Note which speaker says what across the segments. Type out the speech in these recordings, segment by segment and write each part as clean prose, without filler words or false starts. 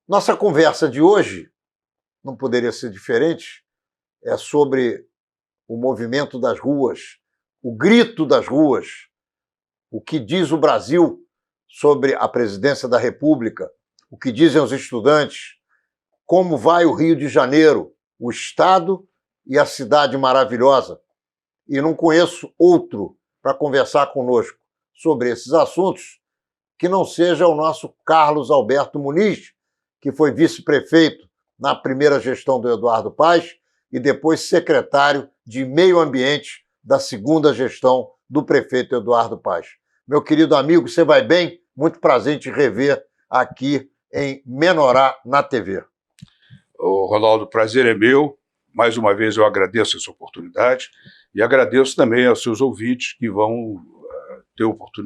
Speaker 1: Nossa conversa de hoje, não poderia ser diferente, é sobre o movimento das ruas, o grito das ruas, o que diz o Brasil sobre a presidência da República, o que dizem os estudantes, como vai o Rio de Janeiro, o estado e a cidade maravilhosa. E não conheço outro para conversar conosco sobre esses assuntos que não seja o nosso Carlos Alberto Muniz, que foi vice-prefeito na primeira gestão do Eduardo Paes e depois secretário de Meio Ambiente da segunda gestão do prefeito Eduardo Paes. Meu querido amigo, você vai bem? Muito prazer em te rever aqui em Menorá na TV.
Speaker 2: Ô, Ronaldo, o prazer é meu. Mais uma vez eu agradeço essa oportunidade e agradeço também aos seus ouvintes que vão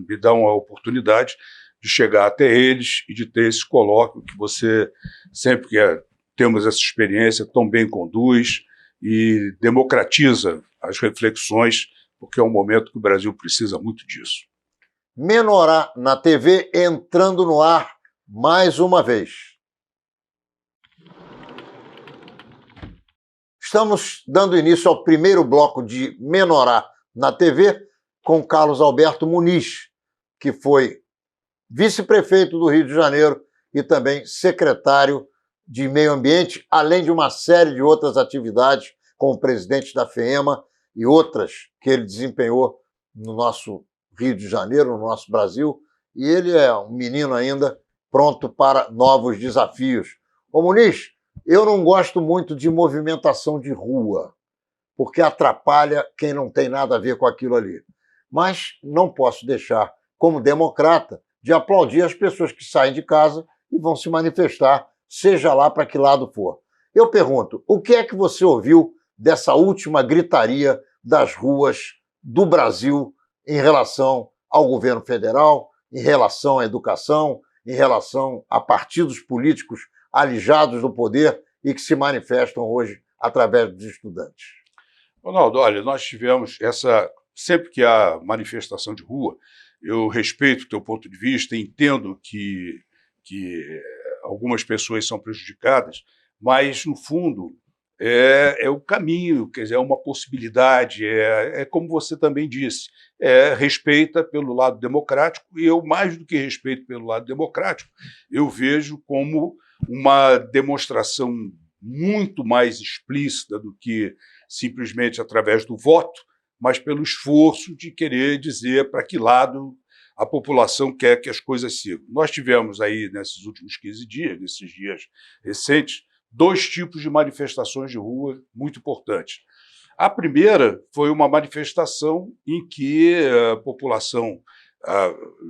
Speaker 2: me dão a oportunidade de chegar até eles e de ter esse colóquio que você, sempre que temos essa experiência, tão bem conduz e democratiza as reflexões, porque é um momento que o Brasil precisa muito disso.
Speaker 1: Menorá na TV entrando no ar mais uma vez. Estamos dando início ao primeiro bloco de Menorá na TV com Carlos Alberto Muniz, que foi vice-prefeito do Rio de Janeiro e também secretário de Meio Ambiente, além de uma série de outras atividades, como presidente da FEEMA e outras que ele desempenhou no nosso Rio de Janeiro, no nosso Brasil, e ele é um menino ainda pronto para novos desafios. Ô Muniz, eu não gosto muito de movimentação de rua, porque atrapalha quem não tem nada a ver com aquilo ali. Mas não posso deixar, como democrata, de aplaudir as pessoas que saem de casa e vão se manifestar, seja lá para que lado for. Eu pergunto, o que é que você ouviu dessa última gritaria das ruas do Brasil em relação ao governo federal, em relação à educação, em relação a partidos políticos alijados do poder e que se manifestam hoje através dos estudantes?
Speaker 2: Ronaldo, olha, nós tivemos sempre que há manifestação de rua, eu respeito o teu ponto de vista, entendo que algumas pessoas são prejudicadas, mas, no fundo, é o caminho, quer dizer, é uma possibilidade, é como você também disse, respeita pelo lado democrático, e eu, mais do que respeito pelo lado democrático, eu vejo como uma demonstração muito mais explícita do que simplesmente através do voto, mas pelo esforço de querer dizer para que lado a população quer que as coisas sigam. Nós tivemos aí, nesses últimos 15 dias, nesses dias recentes, 2 tipos de manifestações de rua muito importantes. A primeira foi uma manifestação em que a população,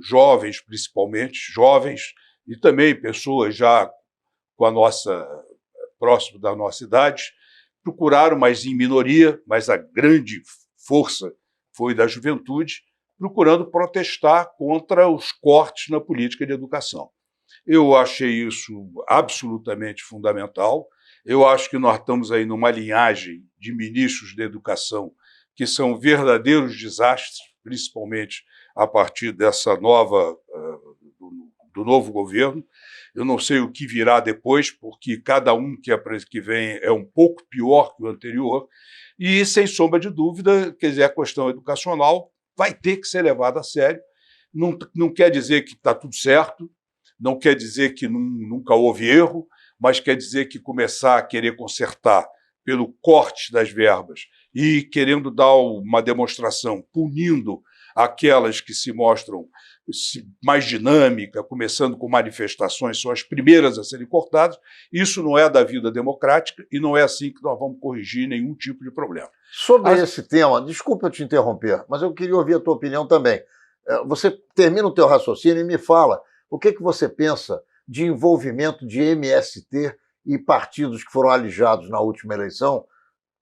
Speaker 2: jovens principalmente, jovens, e também pessoas já próximo da nossa idade, procuraram, mas em minoria, mas a grande força foi da juventude, procurando protestar contra os cortes na política de educação. Eu achei isso absolutamente fundamental. Eu acho que nós estamos aí numa linhagem de ministros da educação que são verdadeiros desastres, principalmente a partir dessa do novo governo. Eu não sei o que virá depois, porque cada um que vem é um pouco pior que o anterior, e, sem sombra de dúvida, quer dizer, a questão educacional vai ter que ser levada a sério. Não quer dizer que está tudo certo, não quer dizer que nunca houve erro, mas quer dizer que começar a querer consertar pelo corte das verbas e querendo dar uma demonstração, punindo aquelas que se mostram mais dinâmica, começando com manifestações, são as primeiras a serem cortadas. Isso não é da vida democrática e não é assim que nós vamos corrigir nenhum tipo de problema.
Speaker 1: Sobre esse tema, desculpa eu te interromper, mas eu queria ouvir a tua opinião também. Você termina o teu raciocínio e me fala o que você pensa de envolvimento de MST e partidos que foram alijados na última eleição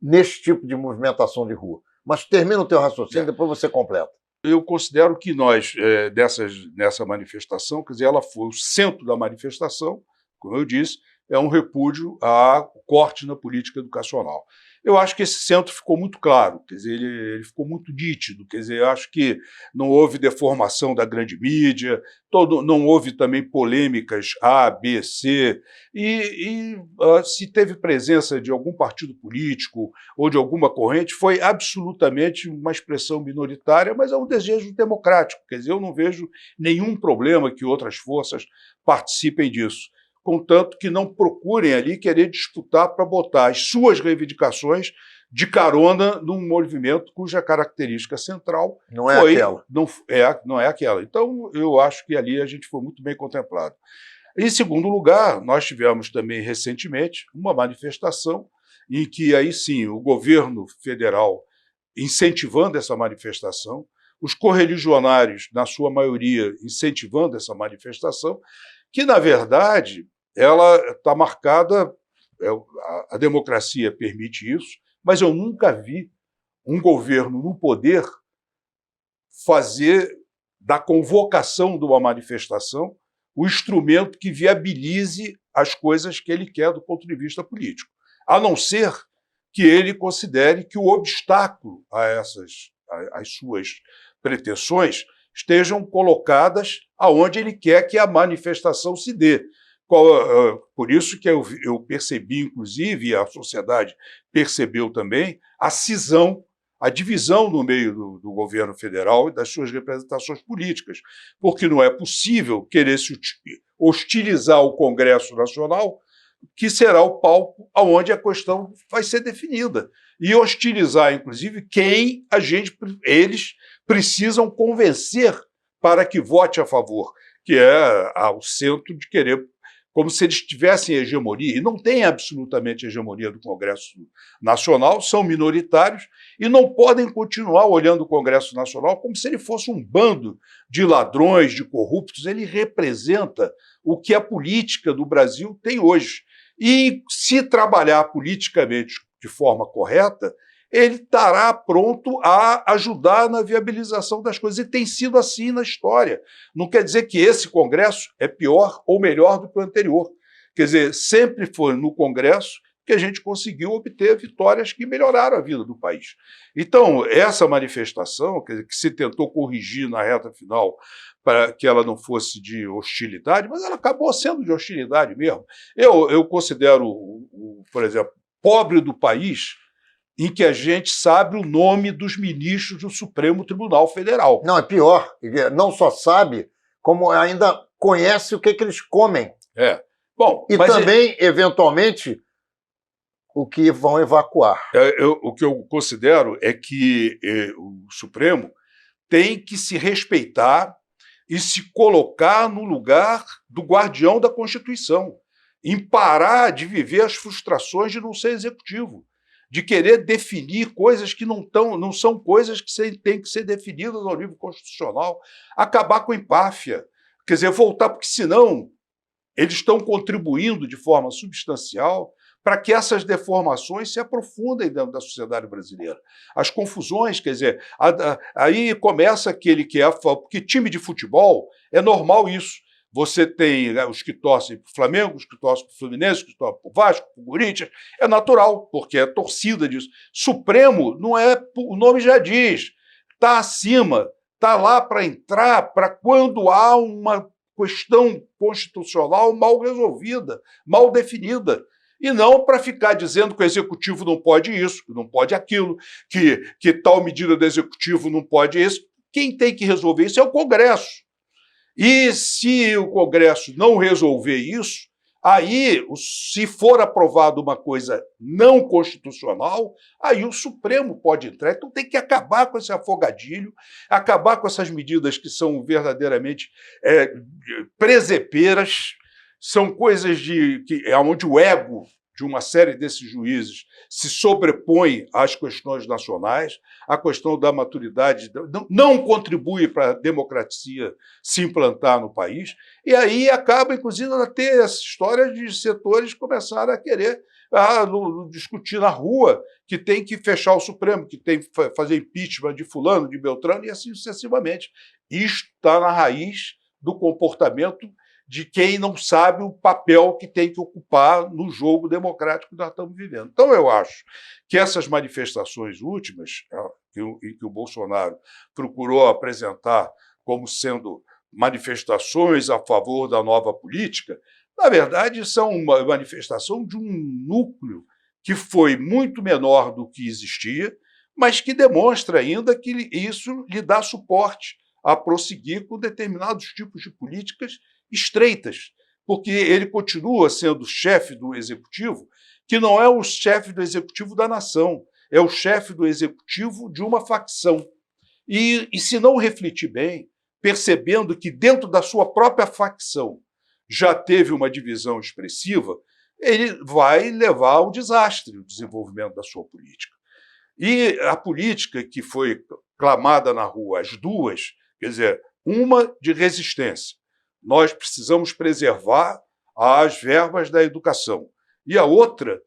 Speaker 1: neste tipo de movimentação de rua. Mas termina o teu raciocínio, depois você completa.
Speaker 2: Eu considero que nós, nessa manifestação, quer dizer, ela foi o centro da manifestação, como eu disse, é um repúdio ao corte na política educacional. eu acho que esse centro ficou muito claro, quer dizer, ele ficou muito nítido, quer dizer, eu acho que não houve deformação da grande mídia, não houve também polêmicas A, B, C, se teve presença de algum partido político ou de alguma corrente, foi absolutamente uma expressão minoritária, mas é um desejo democrático, quer dizer, eu não vejo nenhum problema que outras forças participem disso, contanto que não procurem ali querer disputar para botar as suas reivindicações de carona num movimento cuja característica central
Speaker 1: não é aquela.
Speaker 2: Não é aquela. Então, eu acho que ali a gente foi muito bem contemplado. Em segundo lugar, nós tivemos também recentemente uma manifestação em que, aí sim, o governo federal incentivando essa manifestação, os correligionários, na sua maioria, incentivando essa manifestação, que, na verdade, ela está marcada, a democracia permite isso, mas eu nunca vi um governo no poder fazer da convocação de uma manifestação o instrumento que viabilize as coisas que ele quer do ponto de vista político, a não ser que ele considere que o obstáculo às suas pretensões estejam colocadas aonde ele quer que a manifestação se dê. Por isso que eu percebi, inclusive, e a sociedade percebeu também, a cisão, a divisão no meio do governo federal e das suas representações políticas, porque não é possível querer se hostilizar o Congresso Nacional, que será o palco onde a questão vai ser definida, e hostilizar, inclusive, quem eles precisam convencer para que vote a favor, que é o centro de querer, como se eles tivessem hegemonia, e não tem absolutamente hegemonia do Congresso Nacional, são minoritários e não podem continuar olhando o Congresso Nacional como se ele fosse um bando de ladrões, de corruptos. Ele representa o que a política do Brasil tem hoje. E se trabalhar politicamente de forma correta, ele estará pronto a ajudar na viabilização das coisas. E tem sido assim na história. Não quer dizer que esse Congresso é pior ou melhor do que o anterior. Quer dizer, sempre foi no Congresso que a gente conseguiu obter vitórias que melhoraram a vida do país. Então, essa manifestação, quer dizer, que se tentou corrigir na reta final para que ela não fosse de hostilidade, mas ela acabou sendo de hostilidade mesmo. Eu considero, por exemplo, pobre do país em que a gente sabe o nome dos ministros do Supremo Tribunal Federal.
Speaker 1: Não, é pior. Não só sabe, como ainda conhece o que eles comem.
Speaker 2: Bom,
Speaker 1: e também, eventualmente, o que vão evacuar.
Speaker 2: O que eu considero é que o Supremo tem que se respeitar e se colocar no lugar do guardião da Constituição, em parar de viver as frustrações de não ser executivo, de querer definir coisas que não são coisas que têm que ser definidas ao nível constitucional, acabar com a empáfia, quer dizer, voltar, porque senão eles estão contribuindo de forma substancial para que essas deformações se aprofundem dentro da sociedade brasileira. As confusões, quer dizer, aí começa aquele que porque time de futebol é normal isso. Você tem os que torcem para o Flamengo, os que torcem para o Fluminense, os que torcem para o Vasco, para o Corinthians. É natural, porque é torcida disso. Supremo não é, o nome já diz, está acima, está lá para entrar, para quando há uma questão constitucional mal resolvida, mal definida. E não para ficar dizendo que o executivo não pode isso, que não pode aquilo, que tal medida do executivo não pode isso. Quem tem que resolver isso é o Congresso. E se o Congresso não resolver isso, aí, se for aprovada uma coisa não constitucional, aí o Supremo pode entrar. Então tem que acabar com esse afogadilho, acabar com essas medidas que são verdadeiramente presepeiras, são coisas onde o ego de uma série desses juízes se sobrepõe às questões nacionais, a questão da maturidade não contribui para a democracia se implantar no país, e aí acaba, inclusive, a ter essa história de setores começarem a querer discutir na rua que tem que fechar o Supremo, que tem que fazer impeachment de fulano, de Beltrano, e assim sucessivamente. Isto está na raiz do comportamento de quem não sabe o papel que tem que ocupar no jogo democrático que nós estamos vivendo. Então, eu acho que essas manifestações últimas, que o Bolsonaro procurou apresentar como sendo manifestações a favor da nova política, na verdade, são uma manifestação de um núcleo que foi muito menor do que existia, mas que demonstra ainda que isso lhe dá suporte a prosseguir com determinados tipos de políticas estreitas, porque ele continua sendo chefe do executivo, que não é o chefe do executivo da nação, é o chefe do executivo de uma facção. E se não refletir bem, percebendo que dentro da sua própria facção já teve uma divisão expressiva, ele vai levar ao desastre o desenvolvimento da sua política. E a política que foi clamada na rua, as duas, quer dizer, uma de resistência. Nós precisamos preservar as verbas da educação. E a outra,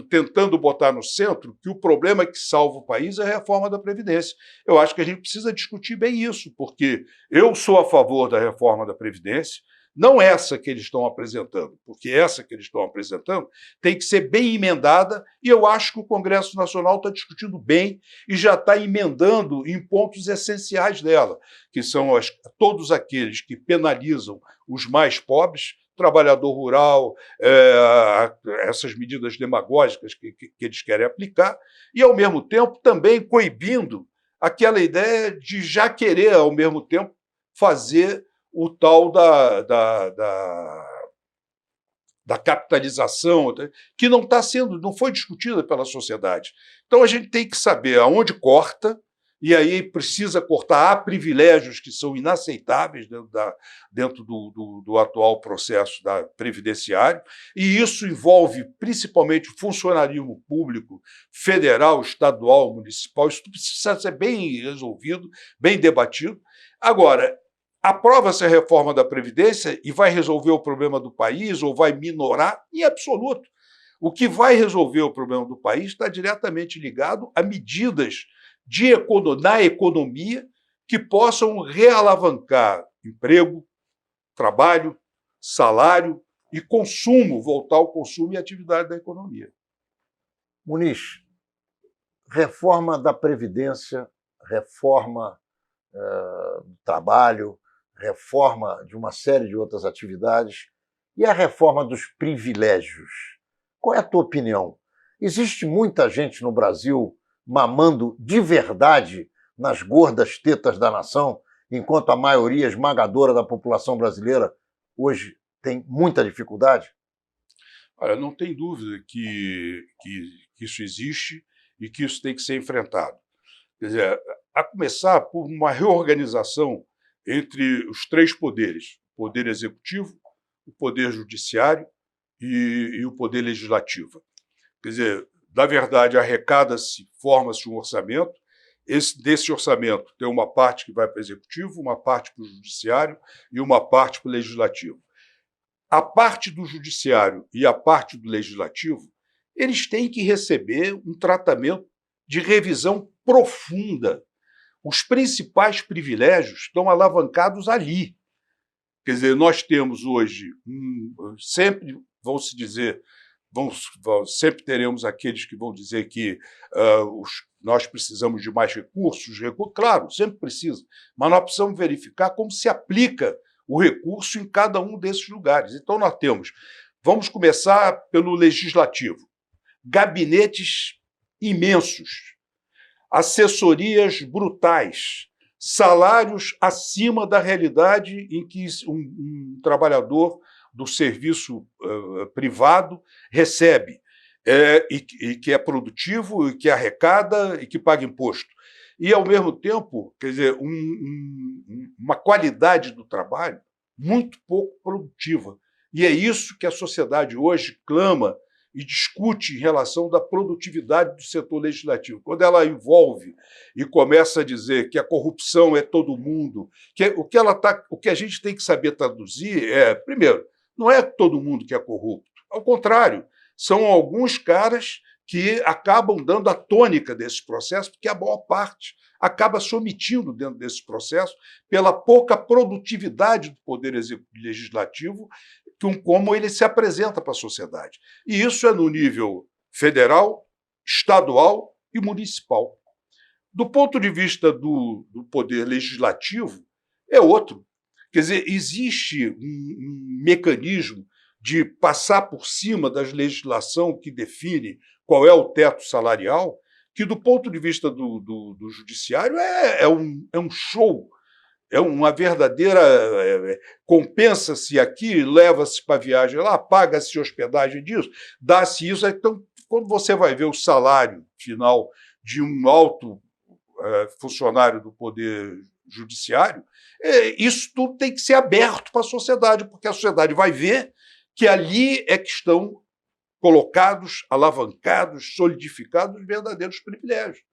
Speaker 2: tentando botar no centro que o problema que salva o país é a reforma da Previdência. Eu acho que a gente precisa discutir bem isso, porque eu sou a favor da reforma da Previdência, não essa que eles estão apresentando, porque essa que eles estão apresentando tem que ser bem emendada, e eu acho que o Congresso Nacional está discutindo bem e já está emendando em pontos essenciais dela, que são todos aqueles que penalizam os mais pobres, trabalhador rural, essas medidas demagógicas que eles querem aplicar, e, ao mesmo tempo, também coibindo aquela ideia de já querer, ao mesmo tempo, fazer o tal da capitalização, que não foi discutida pela sociedade. Então, a gente tem que saber aonde corta, e aí precisa cortar. Há privilégios que são inaceitáveis dentro do atual processo previdenciário, e isso envolve principalmente o funcionarismo público, federal, estadual, municipal. Isso precisa ser bem resolvido, bem debatido. Agora, aprova-se a reforma da Previdência e vai resolver o problema do país ou vai minorar? Em absoluto. O que vai resolver o problema do país está diretamente ligado a medidas na economia que possam realavancar emprego, trabalho, salário e consumo, voltar ao consumo e atividade da economia.
Speaker 1: Muniz, reforma da Previdência, reforma do trabalho, reforma de uma série de outras atividades e a reforma dos privilégios. Qual é a tua opinião? Existe muita gente no Brasil mamando de verdade nas gordas tetas da nação, enquanto a maioria esmagadora da população brasileira hoje tem muita dificuldade?
Speaker 2: Olha, não tem dúvida que isso existe e que isso tem que ser enfrentado. Quer dizer, a começar por uma reorganização entre os três poderes: o poder executivo, o poder judiciário e o poder legislativo. Quer dizer, na verdade, arrecada-se, forma-se um orçamento. Desse orçamento tem uma parte que vai para o executivo, uma parte para o judiciário e uma parte para o legislativo. A parte do judiciário e a parte do legislativo, eles têm que receber um tratamento de revisão profunda. Os principais privilégios estão alavancados ali. Quer dizer, nós temos hoje, sempre vão se dizer, sempre teremos aqueles que vão dizer que nós precisamos de mais recursos. Claro, sempre precisa, mas nós precisamos verificar como se aplica o recurso em cada um desses lugares. Então, vamos começar pelo legislativo. Gabinetes imensos, assessorias brutais, salários acima da realidade em que um trabalhador do serviço privado recebe, e que é produtivo, e que arrecada, e que paga imposto. E, ao mesmo tempo, quer dizer, uma qualidade do trabalho muito pouco produtiva. E é isso que a sociedade hoje clama e discute em relação da produtividade do setor legislativo. Quando ela envolve e começa a dizer que a corrupção é todo mundo, o que a gente tem que saber traduzir primeiro, não é todo mundo que é corrupto. Ao contrário, são alguns caras que acabam dando a tônica desse processo, porque a maior parte acaba se omitindo dentro desse processo pela pouca produtividade do poder legislativo, como ele se apresenta para a sociedade. E isso é no nível federal, estadual e municipal. Do ponto de vista do poder legislativo, é outro. Quer dizer, existe um mecanismo de passar por cima da legislação que define qual é o teto salarial, que, do ponto de vista do judiciário, é um show, é uma verdadeira... compensa-se aqui, leva-se para a viagem lá, paga-se hospedagem disso, dá-se isso. Então, quando você vai ver o salário final de um alto funcionário do Poder Judiciário, isso tudo tem que ser aberto para a sociedade, porque a sociedade vai ver que ali é que estão colocados, alavancados, solidificados os verdadeiros privilégios.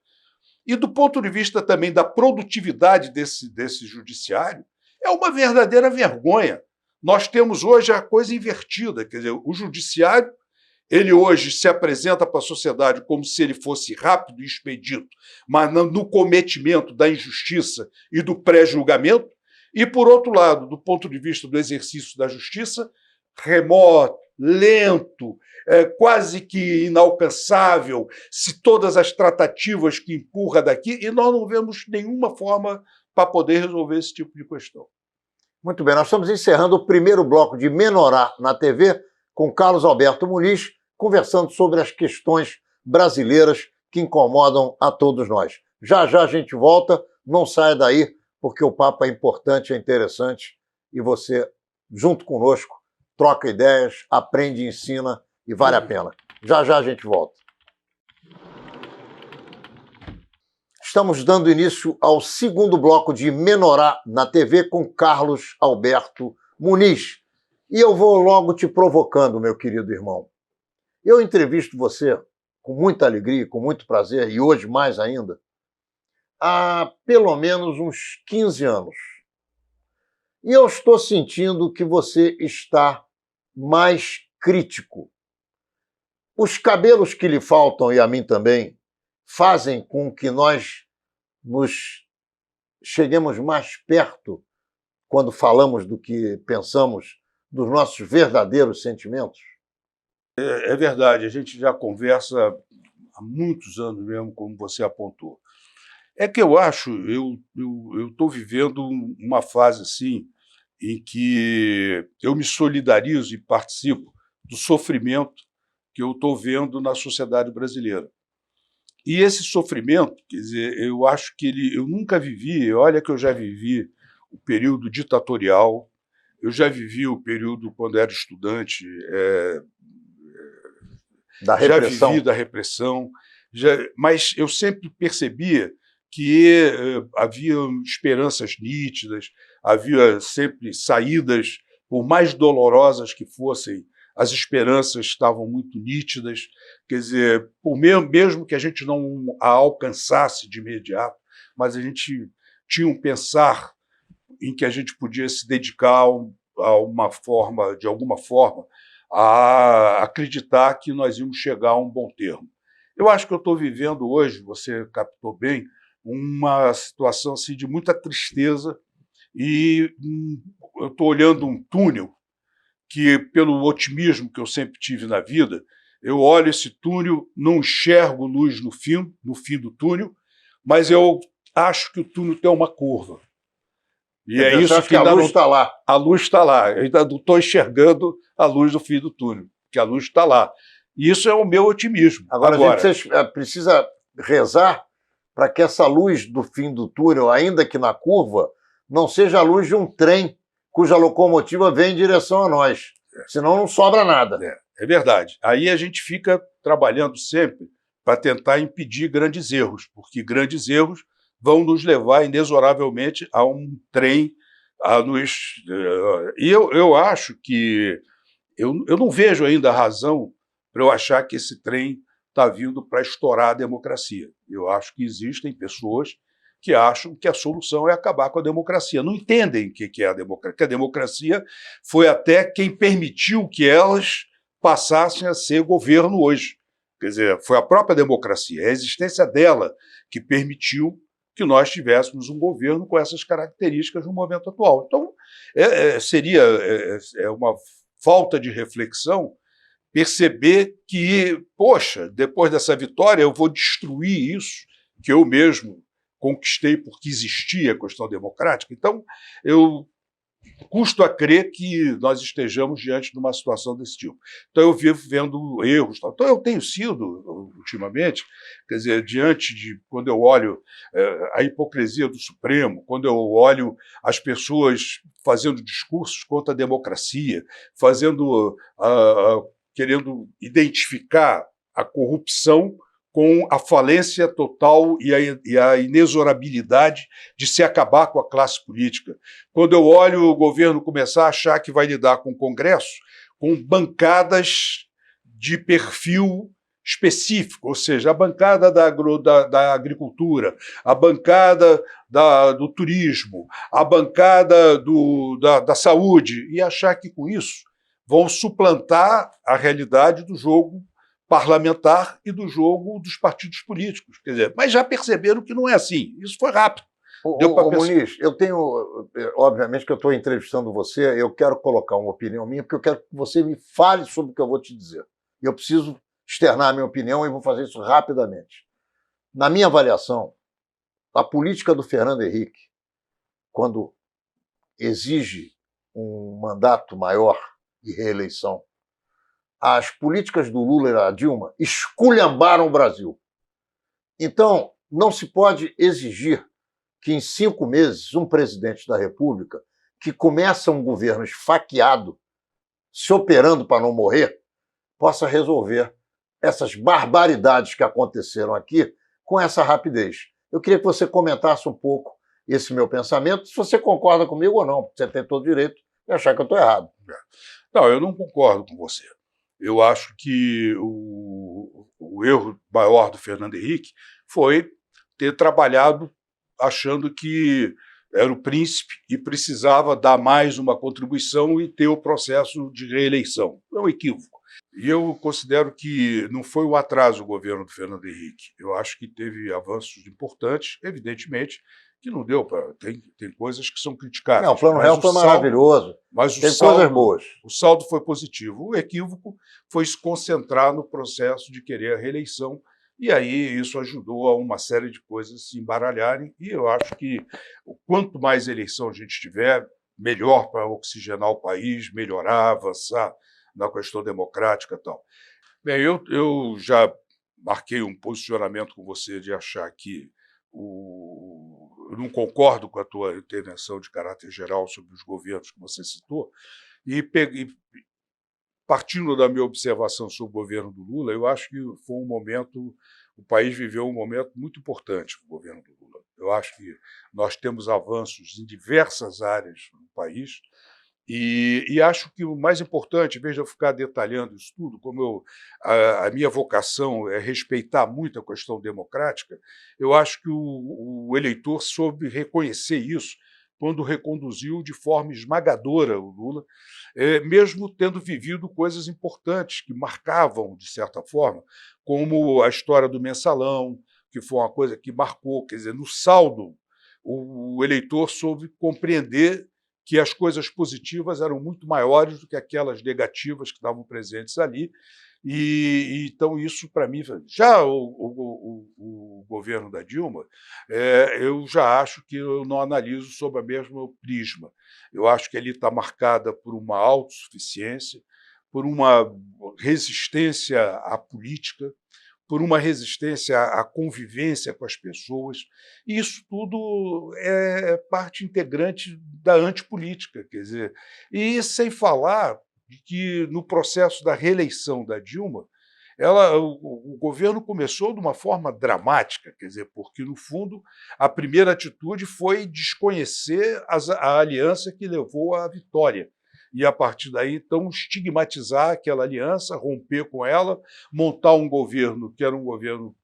Speaker 2: E do ponto de vista também da produtividade desse judiciário, é uma verdadeira vergonha. Nós temos hoje a coisa invertida, quer dizer, o judiciário, ele hoje se apresenta para a sociedade como se ele fosse rápido e expedito, mas no cometimento da injustiça e do pré-julgamento, e, por outro lado, do ponto de vista do exercício da justiça, remoto, lento, quase que inalcançável, se todas as tratativas que empurra daqui, e nós não vemos nenhuma forma para poder resolver esse tipo de questão.
Speaker 1: Muito bem, nós estamos encerrando o primeiro bloco de Menorá na TV com Carlos Alberto Muniz, conversando sobre as questões brasileiras que incomodam a todos nós. Já já a gente volta, não saia daí, porque o papo é importante, é interessante, e você, junto conosco, troca ideias, aprende, ensina e vale a pena. Já já a gente volta. Estamos dando início ao segundo bloco de Menorá na TV com Carlos Alberto Muniz. E eu vou logo te provocando, meu querido irmão. Eu entrevisto você com muita alegria, com muito prazer, e hoje mais ainda, há pelo menos uns 15 anos. E eu estou sentindo que você está mais crítico. Os cabelos que lhe faltam, e a mim também, fazem com que nós nos cheguemos mais perto quando falamos do que pensamos, dos nossos verdadeiros sentimentos?
Speaker 2: É verdade, a gente já conversa há muitos anos mesmo, como você apontou. É que eu acho, eu estou vivendo uma fase assim, em que eu me solidarizo e participo do sofrimento que eu estou vendo na sociedade brasileira. E esse sofrimento, quer dizer, eu acho que eu nunca vivi, olha que eu já vivi o período ditatorial, eu já vivi o período quando era estudante,
Speaker 1: Da repressão.
Speaker 2: já vivi da repressão, mas eu sempre percebia que havia esperanças nítidas, havia sempre saídas, por mais dolorosas que fossem, as esperanças estavam muito nítidas, quer dizer, mesmo que a gente não a alcançasse de imediato, mas a gente tinha um pensar em que a gente podia se dedicar a uma forma, de alguma forma, a acreditar que nós íamos chegar a um bom termo. Eu acho que eu estou vivendo hoje, você captou bem, uma situação assim, de muita tristeza, e eu estou olhando um túnel que, pelo otimismo que eu sempre tive na vida, eu olho esse túnel, não enxergo luz no fim do túnel, mas eu acho que o túnel tem uma curva. E é isso que
Speaker 1: a luz está lá.
Speaker 2: A luz está lá. Eu ainda não estou enxergando a luz do fim do túnel, porque a luz está lá. E isso é o meu otimismo.
Speaker 1: Agora a gente precisa rezar para que essa luz do fim do túnel, ainda que na curva, não seja a luz de um trem cuja locomotiva vem em direção a nós. Senão não sobra nada.
Speaker 2: É verdade. Aí a gente fica trabalhando sempre para tentar impedir grandes erros, porque grandes erros vão nos levar inexoravelmente a um trem a nos... E eu acho que... Eu não vejo ainda a razão para eu achar que esse trem está vindo para estourar a democracia. Eu acho que existem pessoas que acham que a solução é acabar com a democracia. Não entendem o que é a democracia. Que a democracia foi até quem permitiu que elas passassem a ser governo hoje. Quer dizer, foi a própria democracia, a existência dela que permitiu que nós tivéssemos um governo com essas características no momento atual. Então, seria uma falta de reflexão perceber que, poxa, depois dessa vitória eu vou destruir isso que eu mesmo conquistei porque existia a questão democrática. Então, eu custo a crer que nós estejamos diante de uma situação desse tipo. Então, eu vivo vendo erros. Então, eu tenho sido, ultimamente, quer dizer, diante de, quando eu olho a hipocrisia do Supremo, quando eu olho as pessoas fazendo discursos contra a democracia, querendo identificar a corrupção com a falência total e a inexorabilidade de se acabar com a classe política. Quando eu olho o governo começar a achar que vai lidar com o Congresso, com bancadas de perfil específico, ou seja, a bancada da agricultura, a bancada do turismo, a bancada da saúde, e achar que com isso vão suplantar a realidade do jogo parlamentar e do jogo dos partidos políticos. Quer dizer, mas já perceberam que não é assim. Isso foi rápido.
Speaker 1: Muniz, eu tenho, obviamente que eu estou entrevistando você, eu quero colocar uma opinião minha, porque eu quero que você me fale sobre o que eu vou te dizer. Eu preciso externar a minha opinião e vou fazer isso rapidamente. Na minha avaliação, a política do Fernando Henrique, quando exige um mandato maior e reeleição, as políticas do Lula e da Dilma esculhambaram o Brasil. Então, não se pode exigir que em 5 meses um presidente da República que começa um governo esfaqueado, se operando para não morrer, possa resolver essas barbaridades que aconteceram aqui com essa rapidez. Eu queria que você comentasse um pouco esse meu pensamento, se você concorda comigo ou não, porque você tem todo o direito de achar que eu estou errado.
Speaker 2: Não, eu não concordo com você. Eu acho que o erro maior do Fernando Henrique foi ter trabalhado achando que era o príncipe e precisava dar mais uma contribuição e ter o processo de reeleição. É um equívoco. E eu considero que não foi um atraso o governo do Fernando Henrique. Eu acho que teve avanços importantes, evidentemente, que não deu para... Tem coisas que são criticáveis.
Speaker 1: Não, o Plano Real foi maravilhoso.
Speaker 2: Mas
Speaker 1: tem coisas boas.
Speaker 2: O saldo foi positivo. O equívoco foi se concentrar no processo de querer a reeleição, e aí isso ajudou a uma série de coisas se embaralharem, e eu acho que quanto mais eleição a gente tiver, melhor para oxigenar o país, melhorar, avançar na questão democrática e tal. Bem, eu já marquei um posicionamento com você de achar que eu não concordo com a tua intervenção de caráter geral sobre os governos que você citou, e partindo da minha observação sobre o governo do Lula, eu acho que foi o país viveu um momento muito importante no governo do Lula. Eu acho que nós temos avanços em diversas áreas no país, e acho que o mais importante, em vez de eu ficar detalhando isso tudo, como a minha vocação é respeitar muito a questão democrática, eu acho que o eleitor soube reconhecer isso quando reconduziu de forma esmagadora o Lula, mesmo tendo vivido coisas importantes que marcavam, de certa forma, como a história do mensalão, que foi uma coisa que marcou. Quer dizer, no saldo, o eleitor soube compreender que as coisas positivas eram muito maiores do que aquelas negativas que estavam presentes ali. Então, isso, para mim... Já o governo da Dilma, eu já acho que eu não analiso sob a mesma prisma. Eu acho que ele está marcada por uma autossuficiência, por uma resistência à política, por uma resistência à convivência com as pessoas, e isso tudo é parte integrante da antipolítica, quer dizer, e sem falar de que no processo da reeleição da Dilma, o governo começou de uma forma dramática, quer dizer, porque, no fundo, a primeira atitude foi desconhecer a aliança que levou à vitória. E, a partir daí, então, estigmatizar aquela aliança, romper com ela, montar um governo que era um governo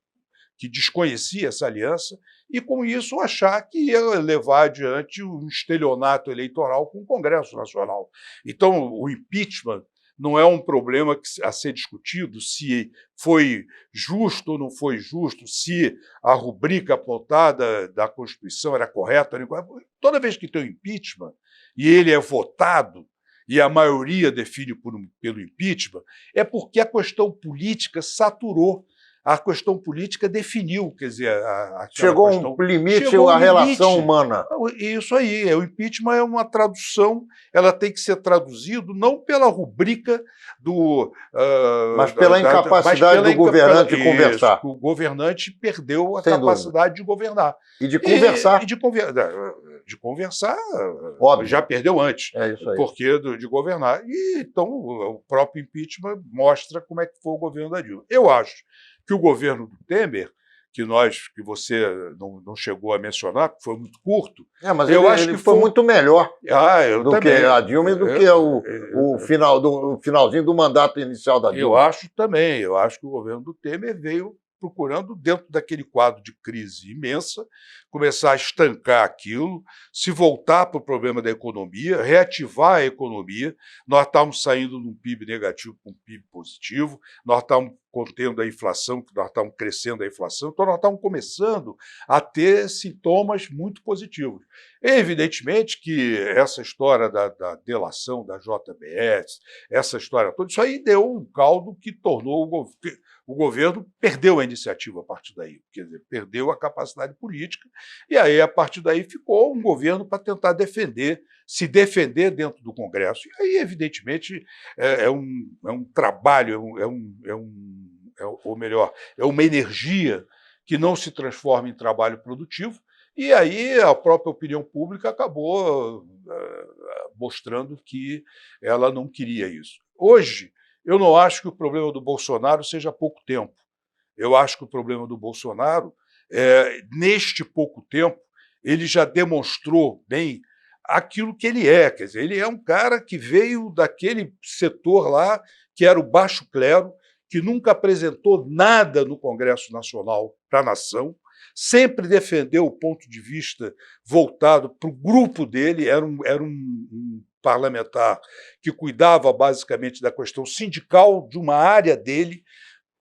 Speaker 2: que desconhecia essa aliança, e, com isso, achar que ia levar adiante um estelionato eleitoral com o Congresso Nacional. Então, o impeachment não é um problema a ser discutido se foi justo ou não foi justo, se a rubrica apontada da Constituição era correta ou não era correta. Toda vez que tem um impeachment e ele é votado, e a maioria define pelo impeachment, é porque a questão política saturou. A questão política definiu, quer dizer,
Speaker 1: chegou a um limite a relação humana.
Speaker 2: Isso aí, o impeachment é uma tradução, ela tem que ser traduzido não pela rubrica do...
Speaker 1: mas pela incapacidade do governante de conversar.
Speaker 2: O governante perdeu a capacidade de governar.
Speaker 1: E de conversar.
Speaker 2: De conversar,
Speaker 1: óbvio,
Speaker 2: já perdeu antes.
Speaker 1: É isso aí.
Speaker 2: Porque de governar. E, então, o próprio impeachment mostra como é que foi o governo da Dilma. Eu acho que o governo do Temer, que você não chegou a mencionar, porque foi muito curto.
Speaker 1: Mas eu acho que foi muito melhor
Speaker 2: do
Speaker 1: que a Dilma e do que o finalzinho do mandato inicial da Dilma.
Speaker 2: Eu acho também. Eu acho que o governo do Temer veio procurando, dentro daquele quadro de crise imensa, começar a estancar aquilo, se voltar para o problema da economia, reativar a economia. Nós estávamos saindo de um PIB negativo para um PIB positivo, nós estávamos contendo a inflação, nós estávamos crescendo a inflação, então nós estávamos começando a ter sintomas muito positivos. Evidentemente que essa história da delação da JBS, essa história toda, isso aí deu um caldo que tornou o governo perdeu a iniciativa a partir daí, quer dizer, perdeu a capacidade política, e aí, a partir daí, ficou um governo para tentar se defender dentro do Congresso. E aí, evidentemente, é um trabalho, ou melhor, é uma energia que não se transforma em trabalho produtivo, e aí a própria opinião pública acabou mostrando que ela não queria isso. Hoje, eu não acho que o problema do Bolsonaro seja pouco tempo. Eu acho que o problema do Bolsonaro, neste pouco tempo, ele já demonstrou bem aquilo que ele é. Quer dizer, ele é um cara que veio daquele setor lá, que era o baixo clero, que nunca apresentou nada no Congresso Nacional para a nação, sempre defendeu o ponto de vista voltado para o grupo dele, era um parlamentar que cuidava basicamente da questão sindical de uma área dele,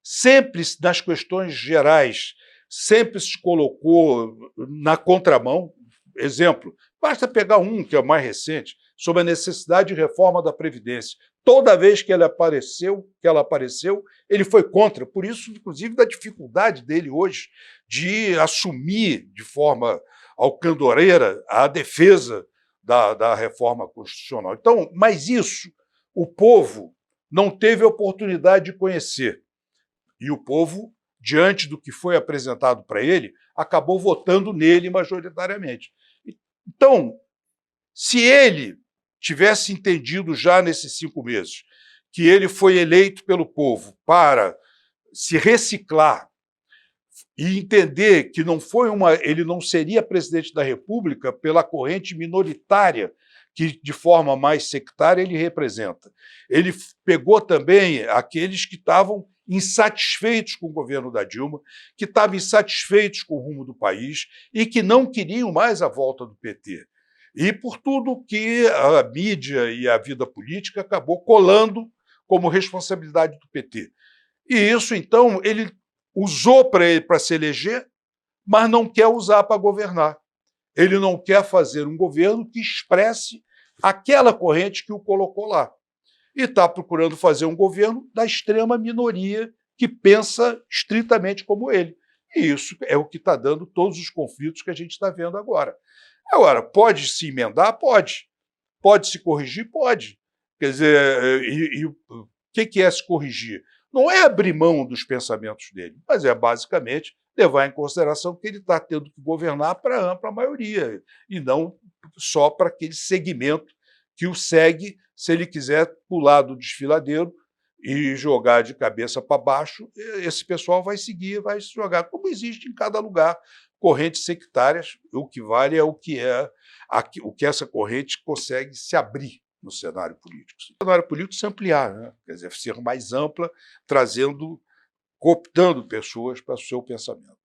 Speaker 2: sempre nas questões gerais, sempre se colocou na contramão. Exemplo, basta pegar um que é o mais recente, sobre a necessidade de reforma da Previdência. Toda vez que ela apareceu, ele foi contra. Por isso, inclusive, da dificuldade dele hoje de assumir de forma alcandoreira a defesa da reforma constitucional. Então, mas isso o povo não teve oportunidade de conhecer. E o povo, diante do que foi apresentado para ele, acabou votando nele majoritariamente. Então, se ele tivesse entendido já nesses 5 meses que ele foi eleito pelo povo para se reciclar e entender que ele não seria presidente da República pela corrente minoritária que, de forma mais sectária, ele representa. Ele pegou também aqueles que estavam insatisfeitos com o governo da Dilma, que estavam insatisfeitos com o rumo do país e que não queriam mais a volta do PT. E por tudo que a mídia e a vida política acabou colando como responsabilidade do PT. E isso, então, ele usou para se eleger, mas não quer usar para governar. Ele não quer fazer um governo que expresse aquela corrente que o colocou lá. E está procurando fazer um governo da extrema minoria que pensa estritamente como ele. E isso é o que está dando todos os conflitos que a gente está vendo agora. Agora, pode se emendar? Pode. Pode se corrigir? Pode. Quer dizer, o que é se corrigir? Não é abrir mão dos pensamentos dele, mas é basicamente levar em consideração que ele está tendo que governar para a ampla maioria, e não só para aquele segmento que o segue. Se ele quiser pular do desfiladeiro e jogar de cabeça para baixo, esse pessoal vai seguir, vai se jogar, como existe em cada lugar, correntes sectárias. O que vale é o que essa corrente consegue se abrir no cenário político. O cenário político se ampliar, né? Quer dizer, ser mais ampla, cooptando pessoas para o seu pensamento.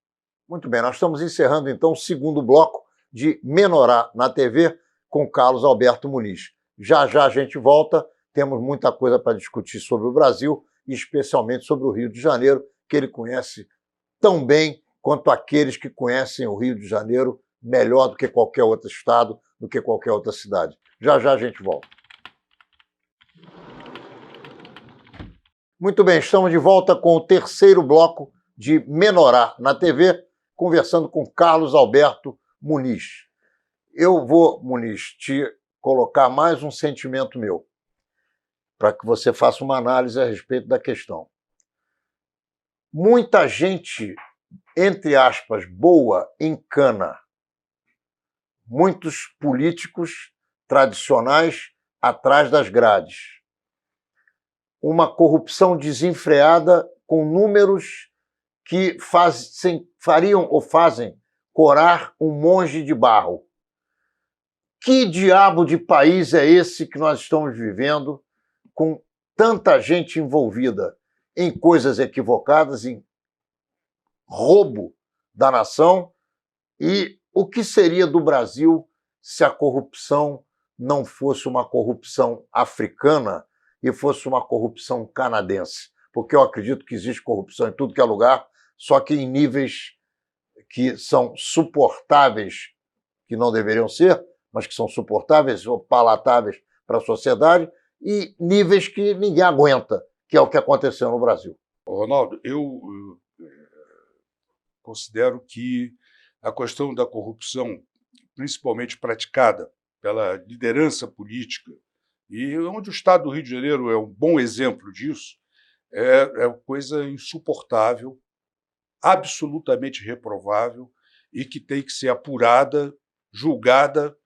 Speaker 1: Muito bem, nós estamos encerrando então o segundo bloco de Menorá na TV com Carlos Alberto Muniz. Já já a gente volta temos muita coisa para discutir sobre o Brasil, e especialmente sobre o Rio de Janeiro, que ele conhece tão bem quanto aqueles que conhecem o Rio de Janeiro melhor do que qualquer outro estado, do que qualquer outra cidade. Já já a gente volta. Muito bem, estamos de volta com o terceiro bloco de Menorá na TV, conversando com Carlos Alberto Muniz. Eu vou, Muniz, te colocar mais um sentimento meu, para que você faça uma análise a respeito da questão. Muita gente, entre aspas, boa em cana. Muitos políticos tradicionais atrás das grades. Uma corrupção desenfreada com números que fariam ou fazem corar um monge de barro. Que diabo de país é esse que nós estamos vivendo, com tanta gente envolvida em coisas equivocadas, em roubo da nação? E o que seria do Brasil se a corrupção não fosse uma corrupção africana e fosse uma corrupção canadense? Porque eu acredito que existe corrupção em tudo que é lugar, só que em níveis que são suportáveis, que não deveriam ser, mas que são suportáveis ou palatáveis para a sociedade, e níveis que ninguém aguenta, que é o que aconteceu no Brasil.
Speaker 2: Ronaldo, eu considero que a questão da corrupção, principalmente praticada pela liderança política, e onde o Estado do Rio de Janeiro é um bom exemplo disso, é coisa insuportável, absolutamente reprovável e que tem que ser apurada, julgada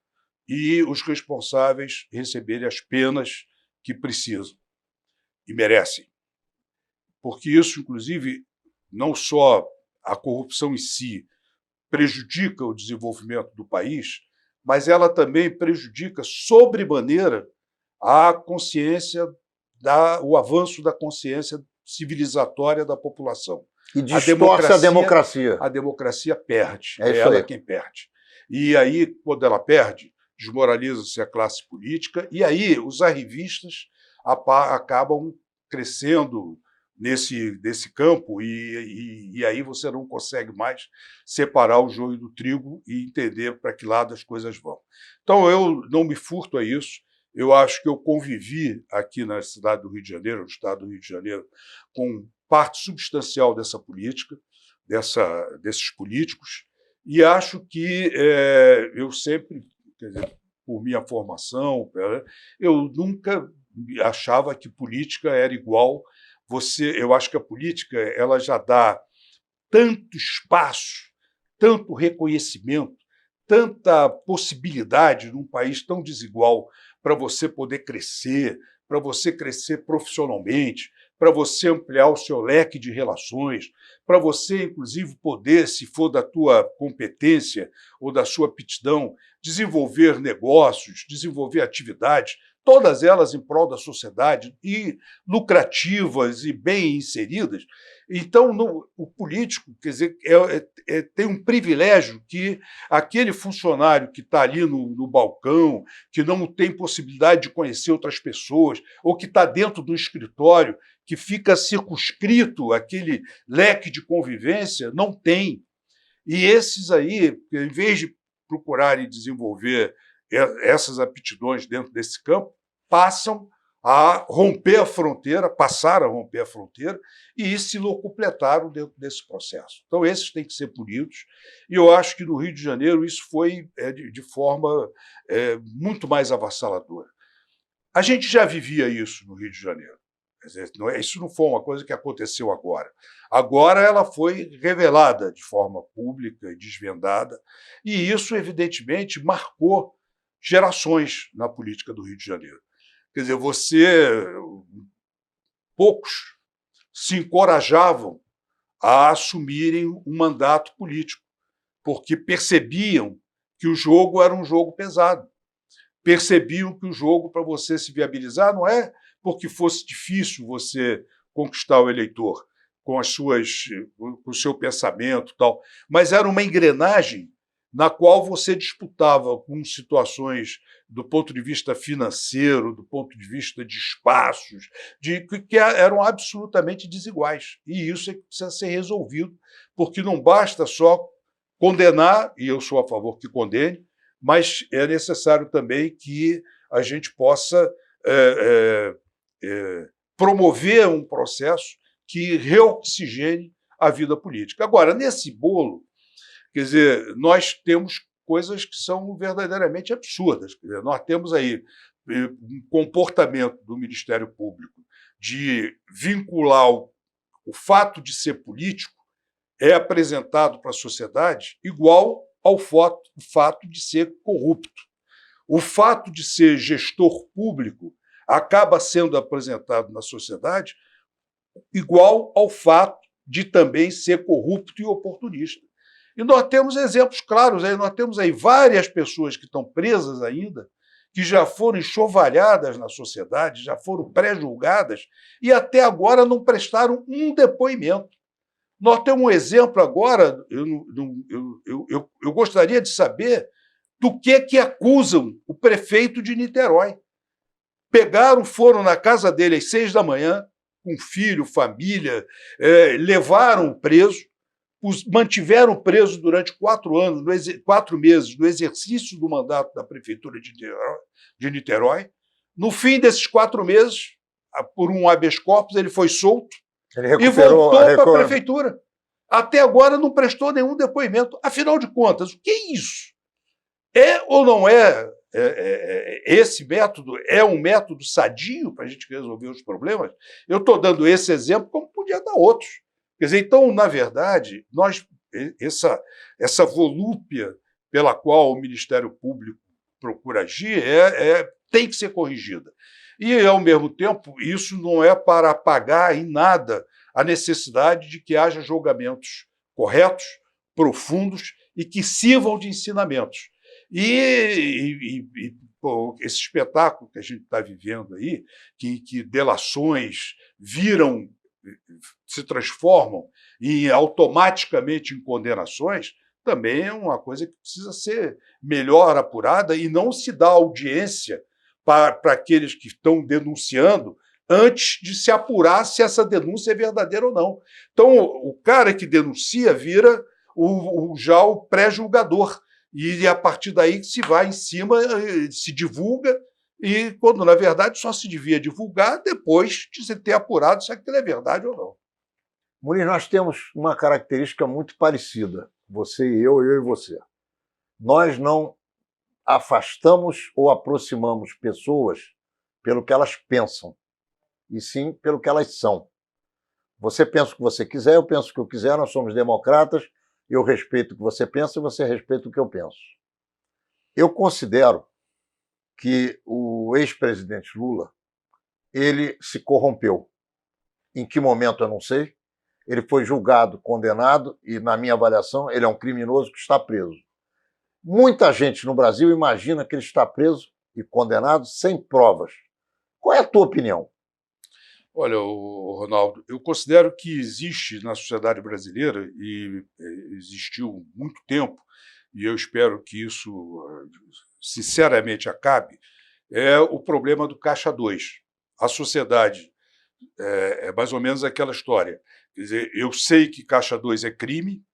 Speaker 2: e os responsáveis receberem as penas que precisam e merecem. Porque isso, inclusive, não só a corrupção em si prejudica o desenvolvimento do país, mas ela também prejudica sobremaneira a consciência, o avanço da consciência civilizatória da população.
Speaker 1: E distorce a democracia.
Speaker 2: A democracia perde,
Speaker 1: é
Speaker 2: ela
Speaker 1: aí.
Speaker 2: Quem perde. E aí, quando ela perde, desmoraliza-se a classe política, e aí os arrivistas acabam crescendo nesse campo, e aí você não consegue mais separar o joio do trigo e entender para que lado as coisas vão. Então, eu não me furto a isso. Eu acho que eu convivi aqui na cidade do Rio de Janeiro, no estado do Rio de Janeiro, com parte substancial dessa política, desses políticos, e acho que eu sempre, quer dizer, por minha formação, eu nunca achava que política era igual. Eu acho que a política ela já dá tanto espaço, tanto reconhecimento, tanta possibilidade num país tão desigual para você poder crescer, para você crescer profissionalmente, para você ampliar o seu leque de relações, para você, inclusive, poder, se for da tua competência ou da sua aptidão, desenvolver negócios, desenvolver atividades, todas elas em prol da sociedade e lucrativas e bem inseridas. Então, o político, quer dizer, tem um privilégio que aquele funcionário que está ali no balcão, que não tem possibilidade de conhecer outras pessoas, ou que está dentro do escritório, que fica circunscrito àquele leque de convivência, não tem. E esses aí, em vez de procurarem desenvolver essas aptidões dentro desse campo, passaram a romper a fronteira e se locupletaram dentro desse processo. Então, esses têm que ser punidos, e eu acho que no Rio de Janeiro isso foi de forma muito mais avassaladora. A gente já vivia isso no Rio de Janeiro. Quer dizer, isso não foi uma coisa que aconteceu agora. Agora ela foi revelada de forma pública e desvendada, e isso, evidentemente, marcou gerações na política do Rio de Janeiro. Quer dizer, poucos se encorajavam a assumirem um mandato político, porque percebiam que o jogo era um jogo pesado. Percebiam que o jogo, para você se viabilizar, não é porque fosse difícil você conquistar o eleitor com o seu pensamento e tal, mas era uma engrenagem na qual você disputava com situações do ponto de vista financeiro, do ponto de vista de espaços, que eram absolutamente desiguais. E isso é que precisa ser resolvido, porque não basta só condenar, e eu sou a favor que condene, mas é necessário também que a gente possa promover um processo que reoxigene a vida política. Agora, nesse bolo, quer dizer, nós temos coisas que são verdadeiramente absurdas. Quer dizer, nós temos aí um comportamento do Ministério Público de vincular o fato de ser político é apresentado para a sociedade igual ao fato de ser corrupto. O fato de ser gestor público acaba sendo apresentado na sociedade igual ao fato de também ser corrupto e oportunista. E nós temos exemplos claros aí, nós temos aí várias pessoas que estão presas ainda, que já foram enxovalhadas na sociedade, já foram pré-julgadas e até agora não prestaram um depoimento. Nós temos um exemplo agora, eu gostaria de saber do que acusam o prefeito de Niterói. Foram na casa dele às 6 da manhã, com filho, família, levaram o preso, mantiveram preso durante 4 meses no exercício do mandato da prefeitura de Niterói. No fim desses 4 meses, por um habeas corpus, ele foi solto e voltou para a prefeitura. Até agora não prestou nenhum depoimento. Afinal de contas, o que é isso? É ou não é? Esse método é um método sadio para a gente resolver os problemas? Eu estou dando esse exemplo, como podia dar outros. Quer dizer, então, na verdade, essa volúpia pela qual o Ministério Público procura agir tem que ser corrigida. E, ao mesmo tempo, isso não é para apagar em nada a necessidade de que haja julgamentos corretos, profundos e que sirvam de ensinamentos. Esse espetáculo que a gente está vivendo aí, que delações se transformam automaticamente em condenações, também é uma coisa que precisa ser melhor apurada e não se dá audiência para aqueles que estão denunciando antes de se apurar se essa denúncia é verdadeira ou não. Então, o cara que denuncia vira já o pré-julgador. E a partir daí se vai em cima, se divulga, e quando, na verdade, só se devia divulgar depois de se ter apurado se aquilo é verdade ou não.
Speaker 1: Muniz, nós temos uma característica muito parecida, você e eu e você. Nós não afastamos ou aproximamos pessoas pelo que elas pensam, e sim pelo que elas são. Você pensa o que você quiser, eu penso o que eu quiser, nós somos democratas, eu respeito o que você pensa e você respeita o que eu penso. Eu considero que o ex-presidente Lula, ele se corrompeu. Em que momento eu não sei. Ele foi julgado, condenado e, na minha avaliação, ele é um criminoso que está preso. Muita gente no Brasil imagina que ele está preso e condenado sem provas. Qual é a tua opinião?
Speaker 2: Olha, Ronaldo, eu considero que existe na sociedade brasileira, e existiu muito tempo, e eu espero que isso, sinceramente, acabe, é o problema do Caixa 2. A sociedade é mais ou menos aquela história. Quer dizer, eu sei que Caixa 2 é crime,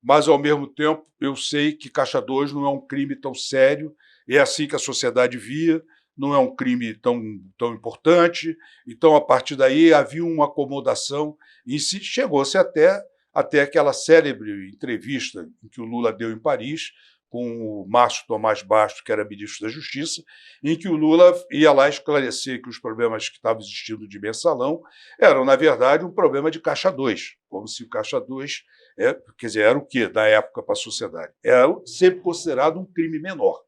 Speaker 2: mas, ao mesmo tempo, eu sei que Caixa 2 não é um crime tão sério, é assim que a sociedade via, não é um crime tão importante. Então, a partir daí, havia uma acomodação e chegou-se até aquela célebre entrevista que o Lula deu em Paris com o Márcio Tomás Bastos, que era ministro da Justiça, em que o Lula ia lá esclarecer que os problemas que estavam existindo de mensalão eram, na verdade, um problema de Caixa 2, como se o Caixa 2, quer dizer, era o quê, da época para a sociedade? Era sempre considerado um crime menor.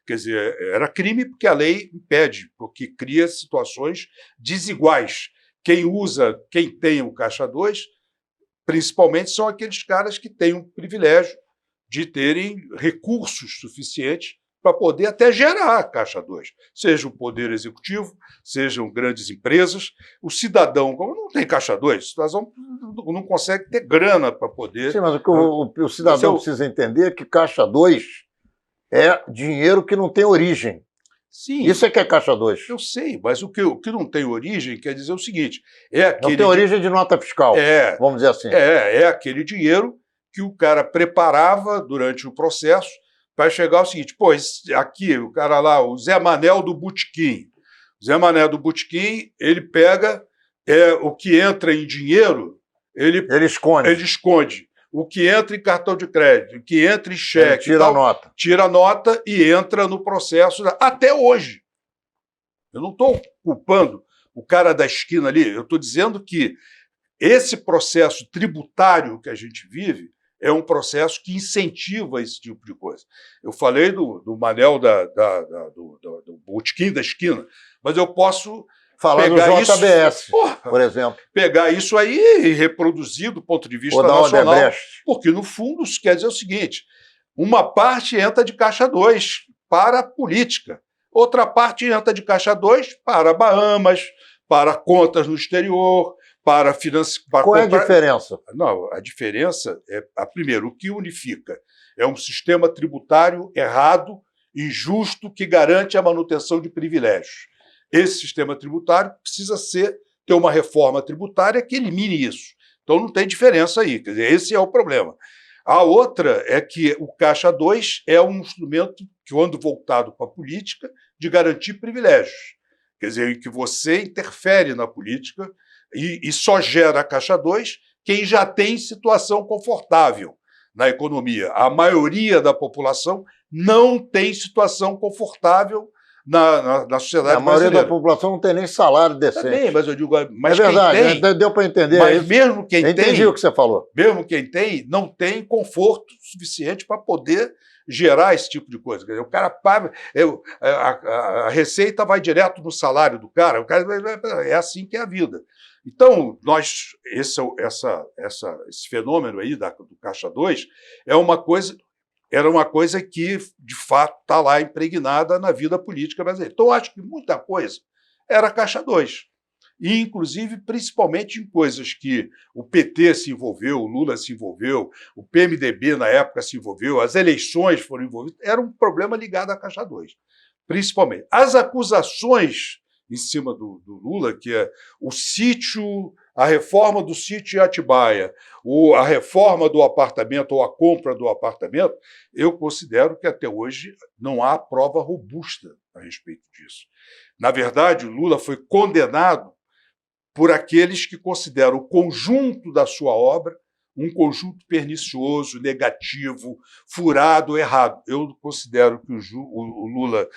Speaker 2: Quer dizer, era crime porque a lei impede, porque cria situações desiguais. Quem tem o Caixa 2, principalmente, são aqueles caras que têm um privilégio de terem recursos suficientes para poder até gerar a Caixa 2, seja o Poder Executivo, sejam grandes empresas. O cidadão, como não tem Caixa 2, o cidadão não consegue ter grana para poder...
Speaker 1: Sim, mas o que o cidadão precisa entender é que Caixa 2 é dinheiro que não tem origem.
Speaker 2: Sim,
Speaker 1: isso é que é Caixa 2.
Speaker 2: Eu sei, mas o que não tem origem quer dizer o seguinte...
Speaker 1: Não tem origem de nota fiscal, vamos dizer assim.
Speaker 2: É aquele dinheiro que o cara preparava durante o processo para chegar ao seguinte, pô, aqui, o cara lá, o Zé Manel do Botequim. O Zé Manel do Botequim, ele pega o que entra em dinheiro, ele esconde. O que entra em cartão de crédito, o que entra em cheque,
Speaker 1: tira a nota.
Speaker 2: Tira a nota e entra no processo até hoje. Eu não estou culpando o cara da esquina ali, eu estou dizendo que esse processo tributário que a gente vive é um processo que incentiva esse tipo de coisa. Eu falei do Manel do botequim da esquina, mas eu posso
Speaker 1: falar
Speaker 2: pegar
Speaker 1: do JBS,
Speaker 2: isso,
Speaker 1: por exemplo.
Speaker 2: Pegar isso aí e reproduzir do ponto de vista nacional. Porque, no fundo, isso quer dizer o seguinte, uma parte entra de Caixa 2 para a política, outra parte entra de Caixa 2 para Bahamas, para contas no exterior, para financiar...
Speaker 1: Qual é a diferença?
Speaker 2: Não, a diferença é, primeiro, o que unifica é um sistema tributário errado, injusto, que garante a manutenção de privilégios. Esse sistema tributário precisa ter uma reforma tributária que elimine isso. Então não tem diferença aí, quer dizer, esse é o problema. A outra é que o Caixa 2 é um instrumento que, quando voltado para a política, de garantir privilégios. Quer dizer, em que você interfere na política e só gera Caixa 2 quem já tem situação confortável na economia. A maioria da população não tem situação confortável na sociedade brasileira.
Speaker 1: A maioria da população não tem nem salário decente.
Speaker 2: Também, mas eu digo, mas
Speaker 1: é verdade,
Speaker 2: tem,
Speaker 1: deu para entender.
Speaker 2: Mas mesmo quem
Speaker 1: Entendi
Speaker 2: tem,
Speaker 1: o que você falou.
Speaker 2: Mesmo quem tem, não tem conforto suficiente para poder gerar esse tipo de coisa. Quer dizer, o cara paga, a receita vai direto no salário do cara, é assim que é a vida. Então, esse fenômeno aí do Caixa 2 era uma coisa que, de fato, está lá impregnada na vida política brasileira. Então, eu acho que muita coisa era Caixa 2. E, inclusive, principalmente em coisas que o PT se envolveu, o Lula se envolveu, o PMDB, na época, se envolveu, as eleições foram envolvidas, era um problema ligado à Caixa 2, principalmente. As acusações em cima do Lula, que é o sítio, a reforma do sítio em Atibaia, a reforma do apartamento ou a compra do apartamento, eu considero que até hoje não há prova robusta a respeito disso. Na verdade, o Lula foi condenado por aqueles que consideram o conjunto da sua obra um conjunto pernicioso, negativo, furado, errado. Eu considero que o Lula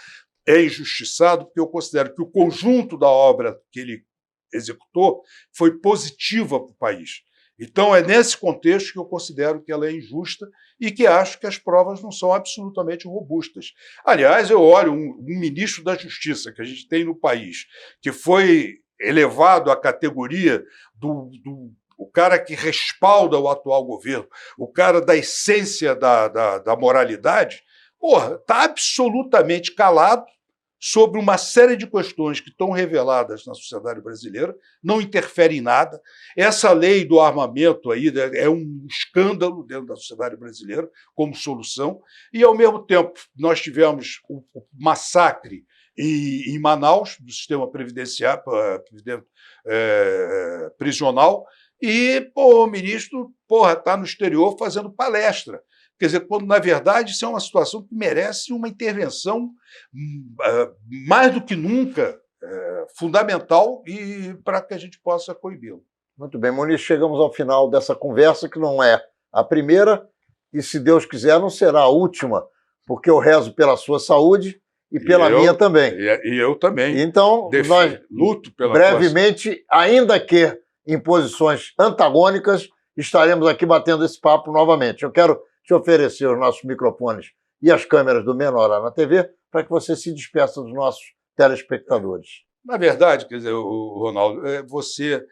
Speaker 2: é injustiçado porque eu considero que o conjunto da obra que ele executou foi positiva para o país. Então, é nesse contexto que eu considero que ela é injusta e que acho que as provas não são absolutamente robustas. Aliás, eu olho um ministro da Justiça que a gente tem no país, que foi elevado à categoria o cara que respalda o atual governo, o cara da essência da moralidade, está absolutamente calado sobre uma série de questões que estão reveladas na sociedade brasileira, não interfere em nada. Essa lei do armamento aí é um escândalo dentro da sociedade brasileira como solução, e, ao mesmo tempo, nós tivemos o massacre em Manaus, do sistema prisional, e o ministro está no exterior fazendo palestra. Quer dizer, quando, na verdade, isso é uma situação que merece uma intervenção mais do que nunca fundamental e para que a gente possa coibi-lo.
Speaker 1: Muito bem, Muniz, chegamos ao final dessa conversa, que não é a primeira, e, se Deus quiser, não será a última, porque eu rezo pela sua saúde e pela minha também.
Speaker 2: E eu também.
Speaker 1: Então, nós
Speaker 2: luto pela
Speaker 1: brevemente, ainda que em posições antagônicas, estaremos aqui batendo esse papo novamente. Eu quero te oferecer os nossos microfones e as câmeras do Menorá na TV para que você se despeça dos nossos telespectadores.
Speaker 2: Na verdade, quer dizer, Ronaldo, você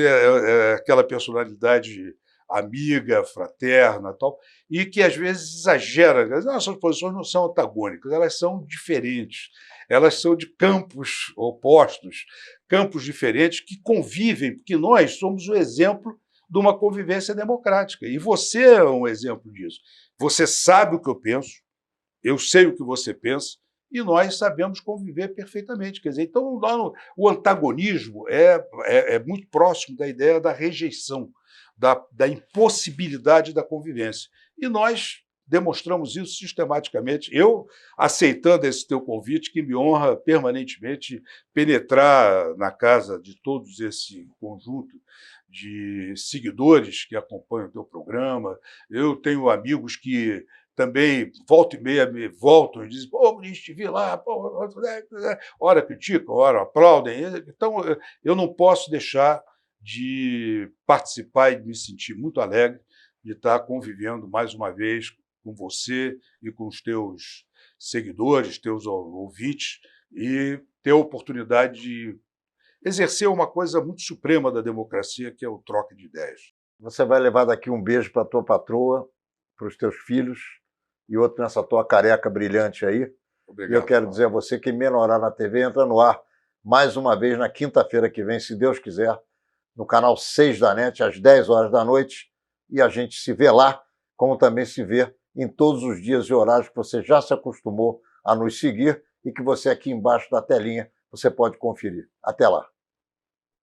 Speaker 2: é aquela personalidade amiga, fraterna, tal, e que às vezes exagera. As nossas posições não são antagônicas, elas são diferentes. elas são de campos opostos, campos diferentes que convivem, porque nós somos o exemplo de uma convivência democrática. E você é um exemplo disso. Você sabe o que eu penso, eu sei o que você pensa, e nós sabemos conviver perfeitamente. Quer dizer, então, o antagonismo é muito próximo da ideia da rejeição, da impossibilidade da convivência. E nós demonstramos isso sistematicamente. Eu, aceitando esse teu convite, que me honra permanentemente penetrar na casa de todos esse conjunto de seguidores que acompanham o teu programa. Eu tenho amigos que também, volta e meia, me voltam e dizem: pô, Muniz, te vi lá, pô, ora criticam, ora aplaudem. Então, eu não posso deixar de participar e de me sentir muito alegre de estar convivendo mais uma vez com você e com os teus seguidores, teus ouvintes, e ter a oportunidade de exercer uma coisa muito suprema da democracia, que é o troca de ideias.
Speaker 1: Você vai levar daqui um beijo para a tua patroa, para os teus filhos, e outro nessa tua careca brilhante aí.
Speaker 2: Obrigado.
Speaker 1: E eu quero dizer a você que Menorá na TV entra no ar mais uma vez na quinta-feira que vem, se Deus quiser, no canal 6 da NET, às 10 horas da noite, e a gente se vê lá, como também se vê em todos os dias e horários que você já se acostumou a nos seguir e que você aqui embaixo da telinha você pode conferir. Até lá.